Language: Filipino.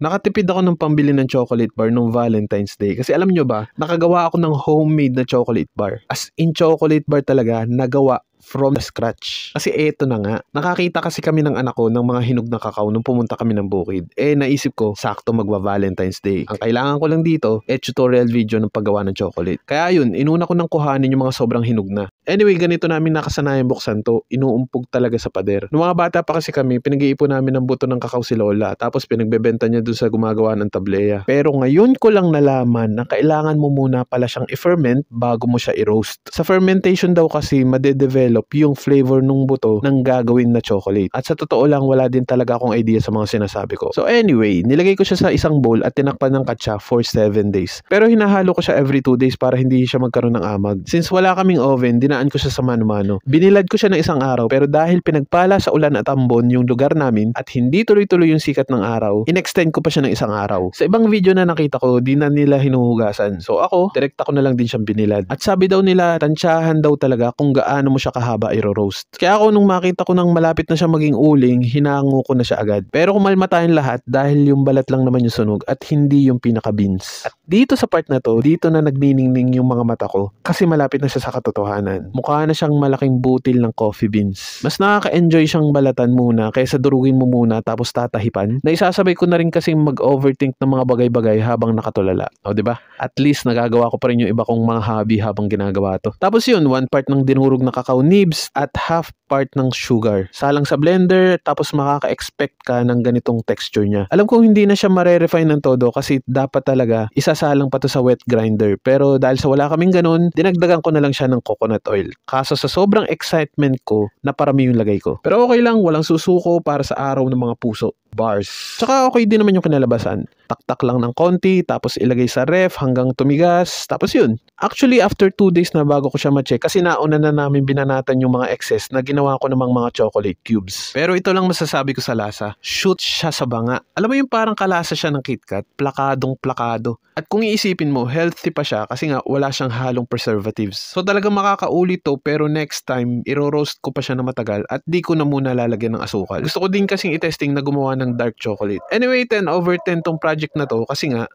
Nakatipid ako ng pambili ng chocolate bar nung Valentine's Day. Kasi alam nyo ba, nakagawa ako ng homemade na chocolate bar. As in chocolate bar talaga, nagawa from the scratch. Kasi eto na nga, nakakita kasi kami ng anak ko ng mga hinog na kakao nung pumunta kami ng bukid. Naisip ko, sakto magwa-Valentine's Day. Ang kailangan ko lang dito, tutorial video ng paggawa ng chocolate. Kaya yun, inuna ko nang kuhanin yung mga sobrang hinog na. Anyway, ganito namin nakasanayan buksan to. Inuumpog talaga sa pader. Nung mga bata pa kasi kami, pinag-iipon namin ng buto ng kakao si Lola. Tapos pinagbebenta niya dun sa gumagawa ng tableya. Pero ngayon ko lang nalaman na kailangan mo muna pala siyang i-ferment bago mo siya i-roast. Sa fermentation daw kasi, madedevelop yung flavor nung buto ng gagawin na chocolate. At sa totoo lang, wala din talaga akong idea sa mga sinasabi ko. So anyway, nilagay ko siya sa isang bowl at tinakpan ng katsa for 7 days. Pero hinahalo ko siya every 2 days para hindi siya magkaroon ng amag. Since wala kaming oven, dinaan ko siya sa mano-mano. Binilad ko siya ng isang araw, pero dahil pinagpala sa ulan at ambon yung lugar namin at hindi tuloy-tuloy yung sikat ng araw, in-extend ko pa siya ng isang araw. Sa ibang video na nakita ko, di na nila hinuhugasan. So ako, direkta ko na lang din siyang binilad. At sabi daw nila, tansyahan daw talaga kung gaano mo siya kahaba i-roast. Kaya ako nung makita ko nang malapit na siya maging uling, hinango ko na siya agad. Pero kumalma tayong lahat dahil yung balat lang naman yung sunog at hindi yung pinaka-beans. At dito sa part na to, dito na nagniningning yung mga mata ko kasi malapit na siya sa katotohanan. Mukha na siyang malaking butil ng coffee beans. Mas nakaka-enjoy siyang balatan muna kaysa durugin mo muna tapos tatahipan. Na isasabay ko na rin kasing mag-overthink ng mga bagay-bagay habang nakatulala. O diba? At least nagagawa ko pa rin yung iba kong mga hobby habang ginagawa to. Tapos yun, 1 part ng dinurog na cacao nibs at half part ng sugar. Salang sa blender, tapos makaka-expect ka ng ganitong texture niya. Alam kong hindi na siya mare-refine ng todo kasi dapat talaga isasalang pa to sa wet grinder. Pero dahil sa wala kaming ganun, dinagdagan ko na lang siya ng coconut oil. Kaso sa sobrang excitement ko, naparami yung lagay ko. Pero okay lang, walang susuko para sa araw ng mga puso. Bars. Tsaka okay din naman yung kinalabasan. Taktak lang ng konti, tapos ilagay sa ref hanggang tumigas, tapos yun. Actually, after 2 days na bago ko siya ma-check, kasi nauna na namin binanatan yung mga excess na ginawa ko namang mga chocolate cubes. Pero ito lang masasabi ko sa lasa, shoot siya sa banga. Alam mo yung parang kalasa siya ng KitKat, plakadong plakado. At kung iisipin mo, healthy pa siya kasi nga wala siyang halong preservatives. So talagang makakaulit to, pero next time, iro-roast ko pa siya na matagal at di ko na muna lalagyan ng asukal. Gusto ko din kasing itesting na gumawa ng dark chocolate. Anyway, 10/10 tong project na to kasi nga